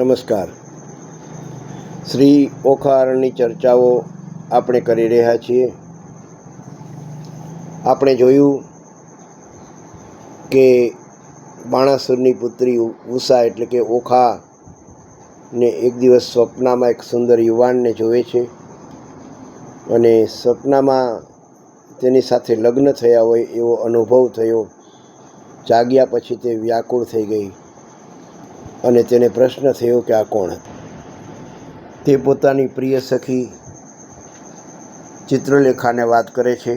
નમસ્કાર. શ્રી ઓખારણની ચર્ચાઓ આપણે કરી રહ્યા છીએ. આપણે જોયું કે બાણાસુરની પુત્રી ઉષા એટલે કે ઓખાને એક દિવસ સ્વપ્નમાં એક સુંદર યુવાનને જોવે છે અને સપનામાં તેની સાથે લગ્ન થયા હોય એવો અનુભવ થયો. જાગ્યા પછી તે વ્યાકુળ થઈ ગઈ અને તેને પ્રશ્ન થયો કે આ કોણ હતું. તે પોતાની પ્રિય સખી ચિત્રલેખાને વાત કરે છે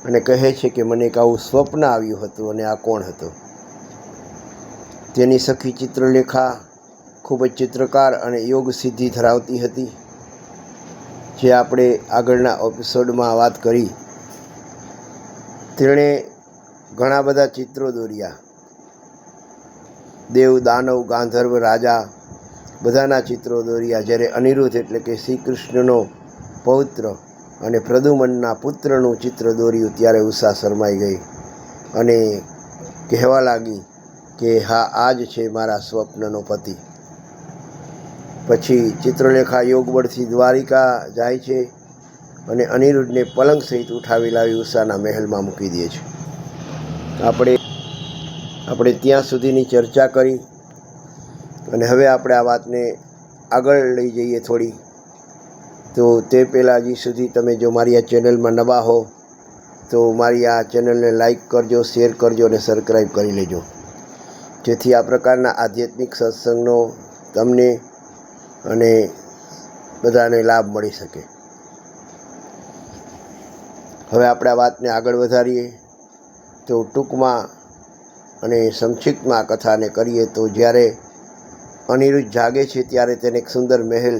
અને કહે છે કે મને એક આવું સ્વપ્ન આવ્યું હતું અને આ કોણ હતો. તેની સખી ચિત્રલેખા ખૂબ જ ચિત્રકાર અને યોગ સિદ્ધિ ધરાવતી હતી, જે આપણે આગળના એપિસોડમાં વાત કરી. તેણે ઘણા બધા ચિત્રો દોર્યા. દેવ, દાનવ, ગાંધર્વ, રાજા બધાના ચિત્રો દોર્યા. જ્યારે અનિરુદ્ધ એટલે કે શ્રી કૃષ્ણનો પૌત્ર અને પ્રદ્યુમનના પુત્રનું ચિત્ર દોર્યું ત્યારે ઉષા શરમાઈ ગઈ અને કહેવા લાગી કે હા, આ જ છે મારા સ્વપ્નનો પતિ. પછી ચિત્રલેખા યોગબળથી દ્વારિકા જાય છે અને અનિરુદ્ધને પલંગ સહિત ઉઠાવી લાવી ઉષાના મહેલમાં મૂકી દે છે. આપણે ત્યાં સુધીની ચર્ચા કરી અને હવે આપણે આ વાતને આગળ લઈ જઈએ થોડી. તો તે પહેલાં હજી સુધી તમે જો મારી આ ચેનલમાં નવા હો તો મારી આ ચેનલને લાઈક કરજો, શેર કરજો અને સબસ્ક્રાઈબ કરી લેજો, જેથી આ પ્રકારના આધ્યાત્મિક સત્સંગનો તમને અને બધાને લાભ મળી શકે. હવે આપણે આ વાતને આગળ વધારીએ તો ટૂંકમાં અને સંક્ષિપ્તમાં કથાને કરીએ તો જ્યારે અનિરુદ્ધ જાગે છે ત્યારે તેને એક સુંદર મહેલ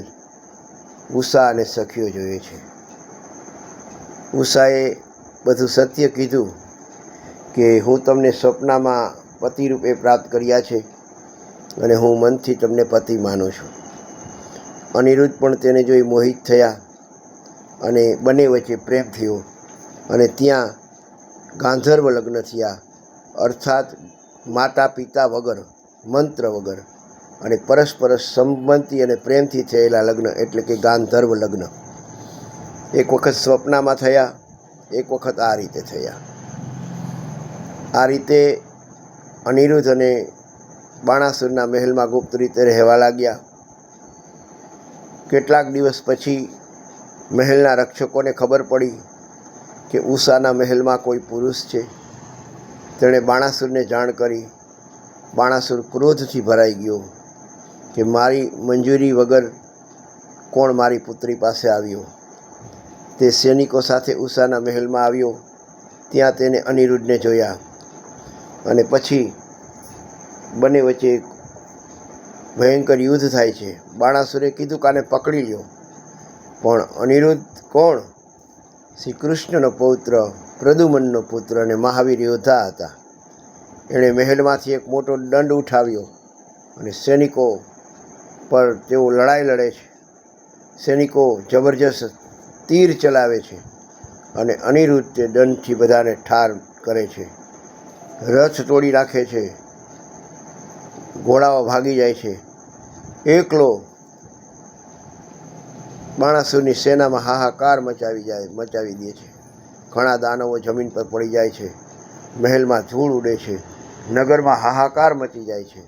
ઉષા અને સખીઓ જોઈએ છે. ઉષાએ બધું સત્ય કીધું કે હું તમને સ્વપ્નમાં પતિ રૂપે પ્રાપ્ત કર્યા છે અને હું મનથી તમને પતિ માનું છું. અનિરુદ્ધ પણ તેને જોઈ મોહિત થયા અને બંને વચ્ચે પ્રેમ થયો અને ત્યાં ગાંધર્વ લગ્ન થયા, અર્થાત માતા પિતા વગર, મંત્ર વગર અને પરસ્પર સંમતિ અને પ્રેમથી થયેલા લગ્ન એટલે કે ગાંધર્વ લગ્ન. એક વખત સ્વપ્નમાં થયા, એક વખત આ રીતે થયા. આ રીતે અનિરુદ્ધ અને બાણાસુરના મહેલમાં ગુપ્ત રીતે રહેવા લાગ્યા. કેટલાક દિવસ પછી મહેલના રક્ષકોને ખબર પડી કે ઉષાના મહેલમાં કોઈ પુરુષ છે. તેણે બાણાસુરને જાણ કરી. બાણાસુર ક્રોધથી ભરાઈ ગયો કે મારી મંજૂરી વગર કોણ મારી પુત્રી પાસે આવ્યો. તે સૈનિકો સાથે ઉષાના મહેલમાં આવ્યો. ત્યાં તેને અનિરુદ્ધને જોયા અને પછી બંને વચ્ચે ભયંકર યુદ્ધ થાય છે. બાણાસુરે કીધું કે આને પકડી લ્યો, પણ અનિરુદ્ધ કોણ? શ્રી કૃષ્ણનો પૌત્ર, પ્રદ્યુમનનો પુત્ર અને મહાવીર યોદ્ધા હતા. એણે મહેલમાંથી એક મોટો દંડ ઉઠાવ્યો અને સૈનિકો પર તેઓ લડાઈ લડે છે. સૈનિકો જબરજસ્ત તીર ચલાવે છે અને અનિરુદ્ધ તે દંડથી બધાને ઠાર કરે છે. રથ તોડી નાખે છે, ઘોડાઓ ભાગી જાય છે. એકલો બાણાસુરની સેનામાં હાહાકાર મચાવી દે છે. ઘણા દાનવો જમીન પર પડી જાય છે. મહેલમાં ધૂળ ઉડે છે. નગરમાં હાહાકાર મચી જાય છે.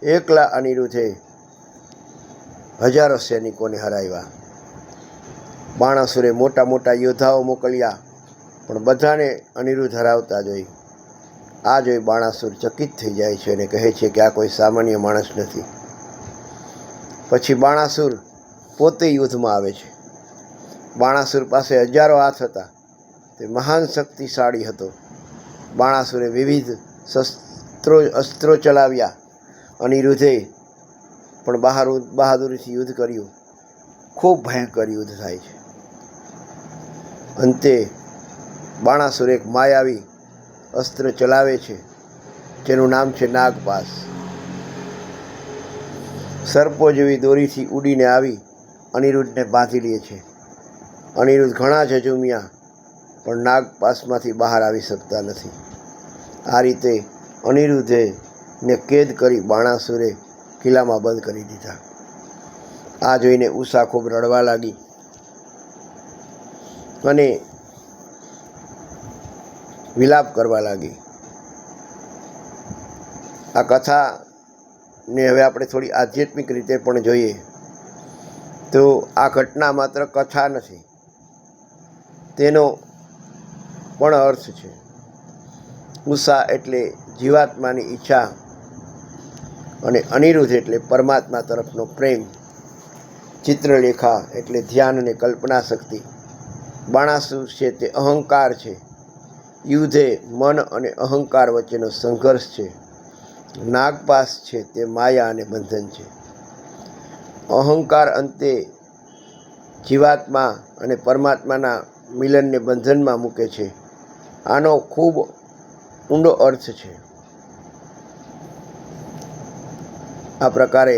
એકલા અનિરુદ્ધે હજારો સૈનિકોને હરાવ્યા. બાણાસુરે મોટા મોટા યોદ્ધાઓ મોકલ્યા, પણ બધાને અનિરુદ્ધ હરાવતા જોઈ. આ જોઈ બાણાસુર ચકિત થઈ જાય છે અને કહે છે કે આ કોઈ સામાન્ય માણસ નથી. પછી બાણાસુર પોતે યુદ્ધમાં આવે છે. બાણાસુર પાસે હજારો હાથ હતા. તે મહાન શક્તિશાળી હતો. બાણાસુરે વિવિધ અસ્ત્રો ચલાવ્યા. અનિરુદ્ધે પણ બહાદુરીથી યુદ્ધ કર્યું. ખૂબ ભયંકર યુદ્ધ થાય છે. અંતે બાણાસુર એક માયાવી અસ્ત્ર ચલાવે છે જેનું નામ છે નાગપાસ. સર્પો જેવી દોરીથી ઉડીને આવી અનિરુદ્ધને બાંધી લે છે. અનિરુદ્ધ ઘણા ઝઝૂમ્યા પણ નાગપાસમાંથી બહાર આવી શકતા નથી. આ રીતે અનિરુદ્ધને કેદ કરી બાણાસુરે કિલ્લામાં બંધ કરી દીધા. આ જોઈને ઉષા ખૂબ રડવા લાગી અને વિલાપ કરવા લાગી. આ કથાને હવે આપણે થોડી આધ્યાત્મિક રીતે પણ જોઈએ તો આ ઘટના માત્ર કથા નથી, તેનો પણ અર્થ છે. ઉષા એટલે જીવાત્માની ઈચ્છા અને અનિરુદ્ધ એટલે પરમાત્મા તરફનો પ્રેમ. ચિત્રલેખા એટલે ધ્યાન અને કલ્પના શક્તિ. બાણાસુર છે તે અહંકાર છે. યુદ્ધે મન અને અહંકાર વચ્ચેનો સંઘર્ષ છે. નાગપાસ છે તે માયા અને બંધન છે. અહંકાર અંતે જીવાત્મા અને પરમાત્માના મિલનને બંધનમાં મૂકે છે. આનો ખૂબ ઊંડો અર્થ છે. આ પ્રકારે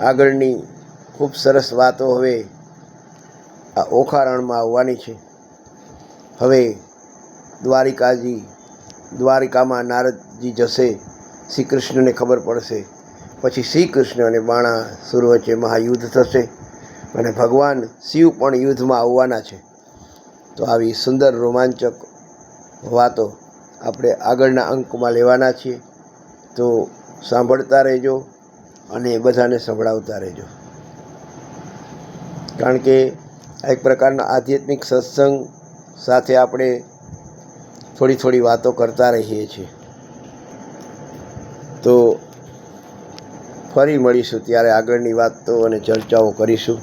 આગળની ખૂબ સરસ વાતો હવે આ ઓખા રણમાં આવવાની છે. હવે દ્વારિકામાં નારદજી જશે, શ્રી કૃષ્ણને ખબર પડશે. પછી શ્રી કૃષ્ણ અને બાણાસુર વચ્ચે મહાયુદ્ધ થશે અને ભગવાન શિવ પણ યુદ્ધમાં આવવાના છે. તો આવી સુંદર રોમાંચક વાતો આપણે આગળના અંકમાં લેવાના છીએ. તો સાંભળતા રહેજો અને બધાને સંભળાવતા રહેજો, કારણ કે આ એક પ્રકારના આધ્યાત્મિક સત્સંગ સાથે આપણે થોડી થોડી વાતો કરતા રહીએ છીએ. તો ફરી મળીશું ત્યારે આગળની વાતો અને ચર્ચાઓ કરીશું.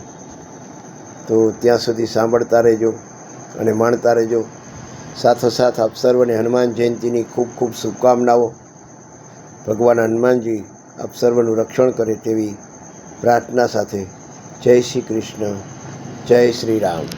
તો ત્યાં સુધી સાંભળતા રહેજો અને માણતા રહેજો. સાથોસાથ આપ સર્વને હનુમાન જયંતીની ખૂબ ખૂબ શુભકામનાઓ. ભગવાન હનુમાનજી આપ સર્વનું રક્ષણ કરે તેવી પ્રાર્થના સાથે જય શ્રી કૃષ્ણ, જય શ્રી રામ.